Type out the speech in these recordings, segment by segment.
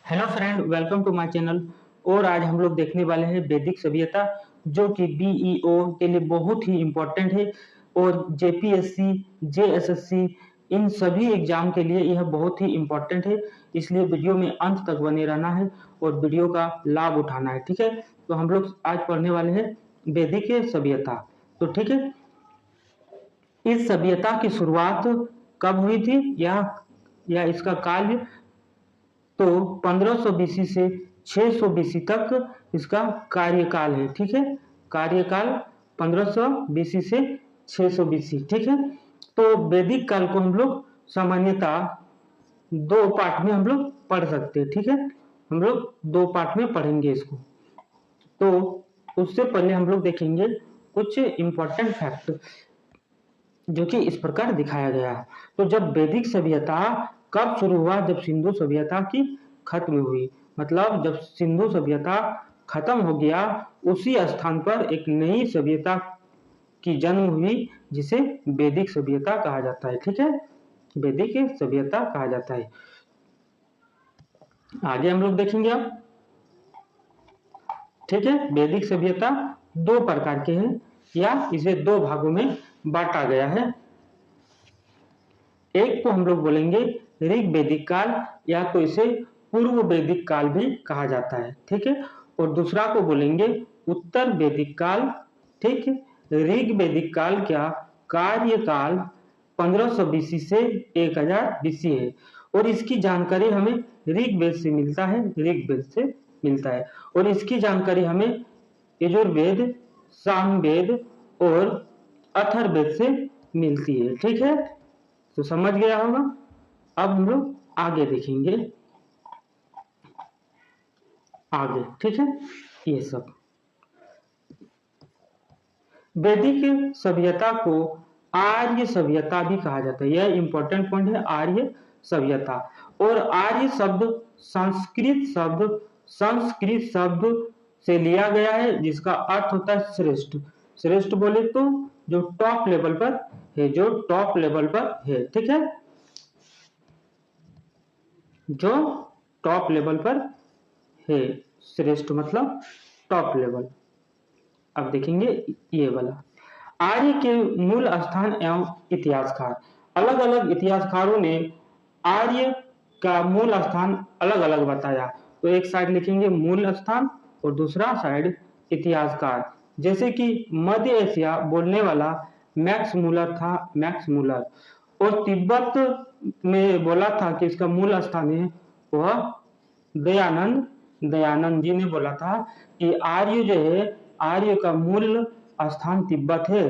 Hello friend, welcome to my channel. और आज हम लोग देखने वाले हैं वैदिक सभ्यता, जो कि बीईओ के लिए बहुत ही इम्पोर्टेंट है और जेपीएससी, जेएसएससी इन सभी एग्जाम के लिए यह बहुत ही इम्पोर्टेंट है। इसलिए वीडियो में अंत तक बने रहना है और वीडियो का लाभ उठाना है। ठीक है, तो हम लोग आज पढ़ने वाले हैं वैदिक सभ्यता। तो ठीक है, इस सभ्यता की शुरुआत कब हुई थी या इसका काल तो 1500 बीसी से 600 बीसी तक इसका कार्यकाल है। ठीक है, कार्यकाल 1500 बीसी से 600 बीसी। ठीक है, तो वैदिक काल को हम लोग सामान्यतः दो पार्ट में हम लोग पढ़ सकते हैं। ठीक है, हम लोग दो पार्ट में पढ़ेंगे इसको। तो उससे पहले हम लोग देखेंगे कुछ इंपॉर्टेंट फैक्ट जो कि इस प्रकार दिखाया गया है। तो जब वैदिक सभ्यता कब शुरू हुआ? जब सिंधु सभ्यता की खत्म हुई। मतलब जब सिंधु सभ्यता खत्म हो गया, उसी स्थान पर एक नई सभ्यता की जन्म हुई, जिसे वैदिक सभ्यता कहा जाता है। ठीक है, वैदिक सभ्यता कहा जाता है। आगे हम लोग देखेंगे अब। ठीक है, वैदिक सभ्यता दो प्रकार के हैं, या इसे दो भागों में बांटा गया है। एक को हम लोग बोलेंगे ऋग वैदिक काल, या तो इसे पूर्व वैदिक काल भी कहा जाता है। ठीक है, और दूसरा को बोलेंगे उत्तर वैदिक काल। ठीक है, ऋग वैदिक काल क्या कार्यकाल 1500 बीसी से 1000 बीसी है, और इसकी जानकारी हमें ऋग्वेद से मिलता है। ऋग्वेद से मिलता है, और इसकी जानकारी हमें यजुर्वेद, सामवेद और अथर्ववेद से मिलती है। ठीक है, तो समझ गया होगा। अब हम लोग आगे देखेंगे आगे। ठीक है, ये सब वैदिक सभ्यता को आर्य सभ्यता भी कहा जाता है। यह इंपॉर्टेंट पॉइंट है, आर्य सभ्यता। और आर्य शब्द संस्कृत शब्द से लिया गया है, जिसका अर्थ होता है श्रेष्ठ। श्रेष्ठ बोले तो जो टॉप लेवल पर है, जो टॉप लेवल पर है। ठीक है, जो टॉप लेवल पर है, श्रेष्ठ मतलब टॉप लेवल। अब देखेंगे ये वाला आर्य के मूल स्थान एवं इतिहासकार। अलग अलग इतिहासकारों ने आर्य का मूल स्थान अलग अलग बताया। तो एक साइड लिखेंगे मूल स्थान और दूसरा साइड इतिहासकार। जैसे कि मध्य एशिया बोलने वाला मैक्स मूलर था, मैक्स मूलर। और तिब्बत में बोला था कि इसका मूल स्थान है, वह दयानंद जी ने बोला था कि आर्य जो है, आर्य का मूल स्थान तिब्बत है।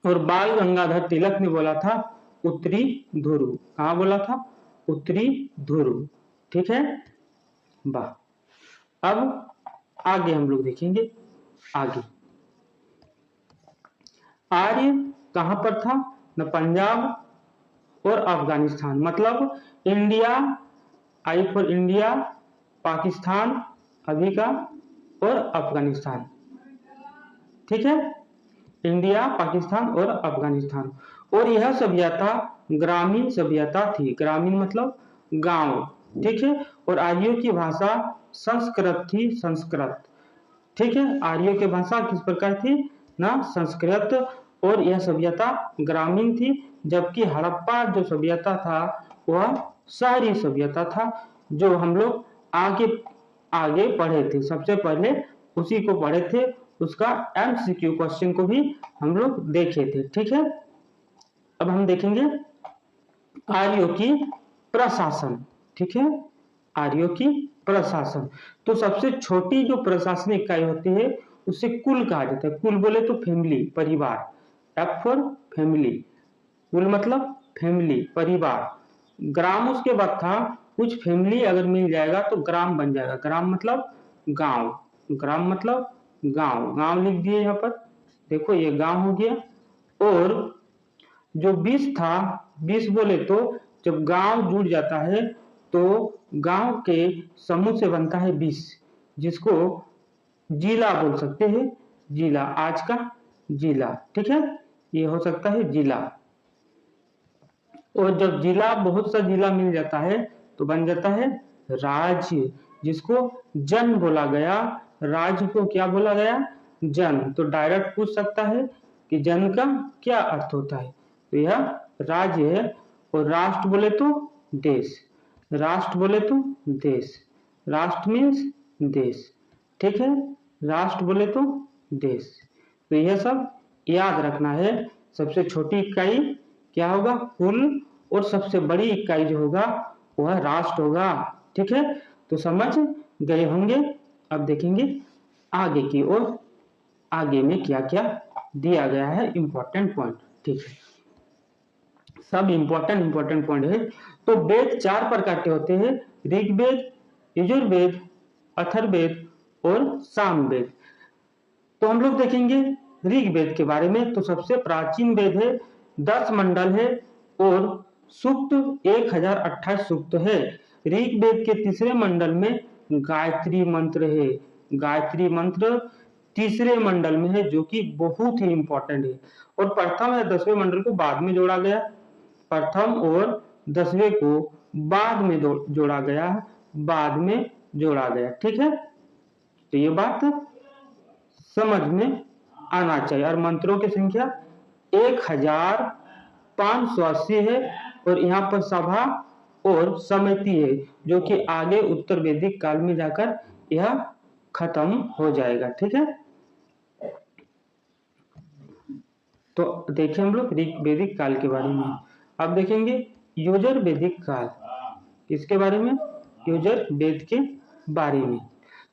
और बाल गंगाधर तिलक ने बोला था उत्तरी ध्रुव। कहाँ बोला था? उत्तरी ध्रुव। ठीक है, वाह। अब आगे हम लोग देखेंगे। आगे आर्य कहां पर था? न पंजाब और अफगानिस्तान। मतलब India, I for India, Pakistan अभी का, और अफगानिस्तान। ठीक है, इंडिया, पाकिस्तान और अफगानिस्तान। और यह सभ्यता ग्रामीण सभ्यता थी। ग्रामीण मतलब गांव। ठीक है, और आर्यों की भाषा संस्कृत थी, संस्कृत। ठीक है, आर्यों की भाषा किस प्रकार थी? ना संस्कृत। और यह सभ्यता ग्रामीण थी, जबकि हड़प्पा जो सभ्यता था वह शहरी सभ्यता था, जो हम लोग आगे आगे पढ़े थे। सबसे पहले उसी को पढ़े थे, उसका एमसीक्यू क्वेश्चन को भी हम लोग देखे थे। ठीक है, अब हम देखेंगे आर्यों की प्रशासन। ठीक है, आर्यों की प्रशासन। तो सबसे छोटी जो प्रशासनिक इकाई होती है उसे कुल कहा जाता है। कुल बोले तो फैमिली, परिवार। F for family. कुल मतलब फैमिली, परिवार। ग्राम उसके बाद था। कुछ फैमिली अगर मिल जाएगा तो ग्राम बन जाएगा। ग्राम मतलब गांव, ग्राम मतलब गांव। गांव लिख दिए यहाँ पर, देखो ये गांव हो गया। और जो 20 था, 20 बोले तो जब गांव जुड़ जाता है तो गांव के समूह से बनता है 20, जिसको जिला बोल सकते हैं। जिला, आज का जिला। ठीक है, ये हो सकता है जिला। और जब जिला, बहुत सा जिला मिल जाता है तो बन जाता है राज्य, जिसको जन बोला गया, राज्य को क्या बोला गया, जन। तो डायरेक्ट पूछ सकता है कि जन का क्या अर्थ होता है, तो यह राज्य है। और राष्ट्र बोले तो देश, राष्ट्र बोले तो देश, राष्ट्र मीन्स देश, ठीक है, राष्ट्र बोले तो देश। तो यह सब याद रखना है। सबसे छोटी इकाई क्या होगा, कुल, और सबसे बड़ी इकाई जो होगा वह राष्ट्र होगा, ठीक है। तो समझ गए होंगे। अब देखेंगे आगे की ओर, आगे में क्या क्या दिया गया है इंपॉर्टेंट पॉइंट, ठीक है, सब इंपॉर्टेंट पॉइंट है। तो वेद 4 प्रकार के होते हैं, ऋग्वेद, यजुर्वेद, अथर्ववेद और सामवेद। तो हम लोग देखेंगे ऋग्वेद के बारे में। तो सबसे प्राचीन वेद है, 10 मंडल है और सूक्त 1028 सूक्त है। ऋग्वेद के तीसरे मंडल में गायत्री मंत्र है, गायत्री मंत्र तीसरे मंडल में है, जो कि बहुत ही इंपॉर्टेंट है। और प्रथम या 10वें मंडल को बाद में जोड़ा गया, प्रथम और 10वें को बाद में जोड़ा गया, बाद में जोड़ा गया, ठीक है। तो ये बात समझ में आना चाहिए। और मंत्रों की संख्या 1580 है। और यहाँ पर सभा और समिति है, जो कि आगे उत्तर वैदिक काल में जाकर यह खत्म हो जाएगा, ठीक है। तो देखें हम लोग वैदिक काल के बारे में। अब देखेंगे युजर वैदिक काल, किसके बारे में, युजर वेद के बारे में।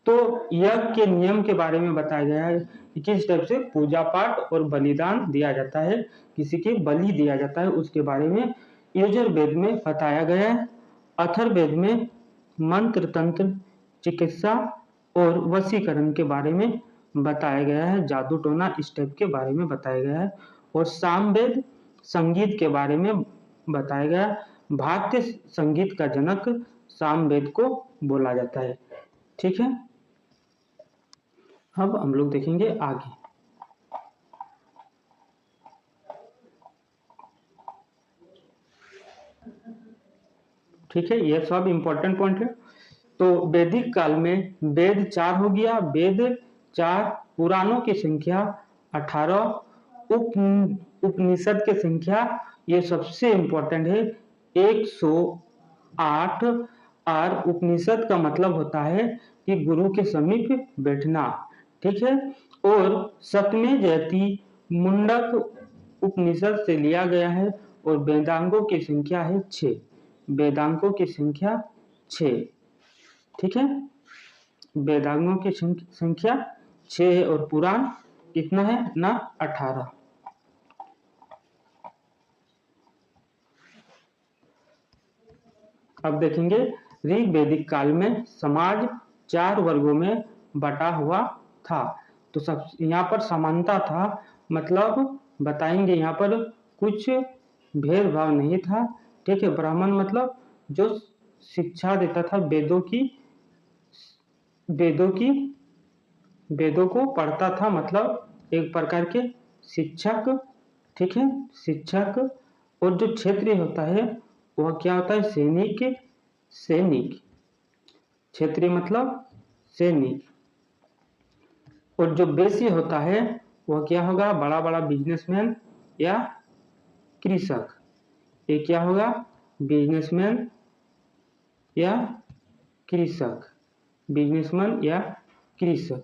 तो यज्ञ के नियम के बारे में बताया गया है कि किस टाइप से पूजा पाठ और बलिदान दिया जाता है, किसी के बलि दिया जाता है, उसके बारे में यजुर्वेद में बताया गया है। अथर्ववेद में मंत्र तंत्र, चिकित्सा और वशीकरण के बारे में बताया गया है, जादू टोना इस टाइप के बारे में बताया गया है। और सामवेद संगीत के बारे में बताया गया। भारतीय संगीत का जनक सामवेद को बोला जाता है, ठीक है। अब हम लोग देखेंगे आगे। ठीक है, ये सब इंपॉर्टेंट पॉइंट है। तो वैदिक काल में वेद 4 हो गया, वेद 4, पुराणों की संख्या 18, उपनिषद की संख्या, ये सबसे इंपॉर्टेंट है, 108। और उपनिषद का मतलब होता है कि गुरु के समीप बैठना, ठीक है। और सतमें जयति मुंडक उपनिषद से लिया गया है। और वेदांगों की संख्या है 6, वेदांगों की संख्या 6, ठीक है, वेदांगों की संख्या 6 है। और पुराण कितना है ना, 18। अब देखेंगे ऋग्वैदिक काल में समाज 4 वर्गों में बटा हुआ था। तो सब यहाँ पर समानता था, मतलब बताएंगे यहाँ पर कुछ भेदभाव नहीं था, ठीक है। ब्राह्मण मतलब जो शिक्षा देता था, वेदों को पढ़ता था, मतलब एक प्रकार के शिक्षक, ठीक है, शिक्षक। और जो क्षेत्रीय होता है वह क्या होता है, सैनिक, सैनिक, क्षेत्रीय मतलब सैनिक। और जो वैश्य होता है वह क्या होगा, बड़ा बड़ा बिजनेसमैन या कृषक। ये क्या होगा, बिजनेसमैन या कृषक, बिजनेसमैन या कृषक।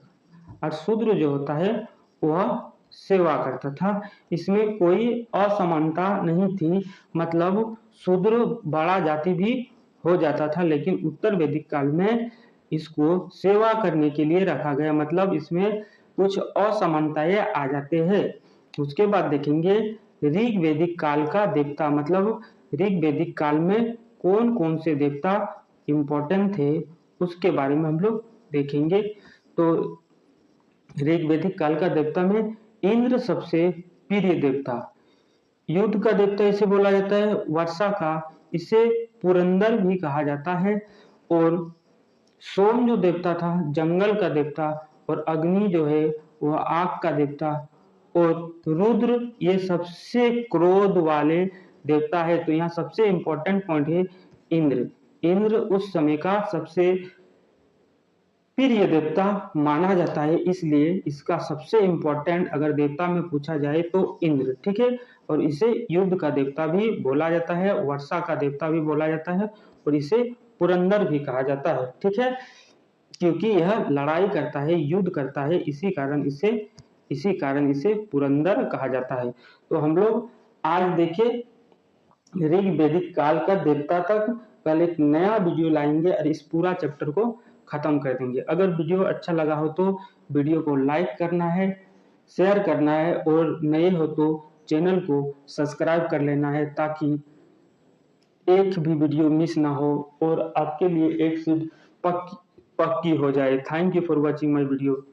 और शूद्र जो होता है वह सेवा करता था। इसमें कोई असमानता नहीं थी, मतलब शूद्र बड़ा जाति भी हो जाता था, लेकिन उत्तर वैदिक काल में इसको सेवा करने के लिए रखा गया, मतलब इसमें कुछ असमानताएं आ जाते हैं। उसके बाद देखेंगे ऋग्वैदिक काल का देवता, मतलब ऋग्वैदिक काल में कौन कौन से देवता इंपॉर्टेंट थे उसके बारे में हम लोग देखेंगे। तो ऋग्वैदिक काल का देवता में इंद्र सबसे प्रिय देवता, युद्ध का देवता इसे बोला जाता है, वर्षा का इसे पुरंदर भी कहा जाता है। और सोम जो देवता था जंगल का देवता, और अग्नि जो है वह आग का देवता, और रुद्र ये सबसे क्रोध वाले देवता है। तो यहाँ सबसे इंपॉर्टेंट पॉइंट है इंद्र, इंद्र उस समय का सबसे प्रिय देवता माना जाता है, इसलिए इसका सबसे इम्पोर्टेंट अगर देवता में पूछा जाए तो इंद्र, ठीक है। और इसे युद्ध का देवता भी बोला जाता है, वर्षा का देवता भी बोला जाता है, और इसे पुरंदर भी कहा जाता है, ठीक है, क्योंकि यह लड़ाई करता है, युद्ध करता है, इसी कारण इसे पुरंदर कहा जाता है। तो हम लोग आज देखे ऋग वैदिक काल का देवता तक, कल एक नया वीडियो लाएंगे और इस पूरा चैप्टर को खत्म कर देंगे। अगर वीडियो अच्छा लगा हो तो वीडियो को लाइक करना है, शेयर करना है, और नए हो तो चैनल को सब्सक्राइब कर लेना है, ताकि एक भी वीडियो मिस ना हो और आपके लिए एक सीट पक्की हो जाए। Thank you for watching my video.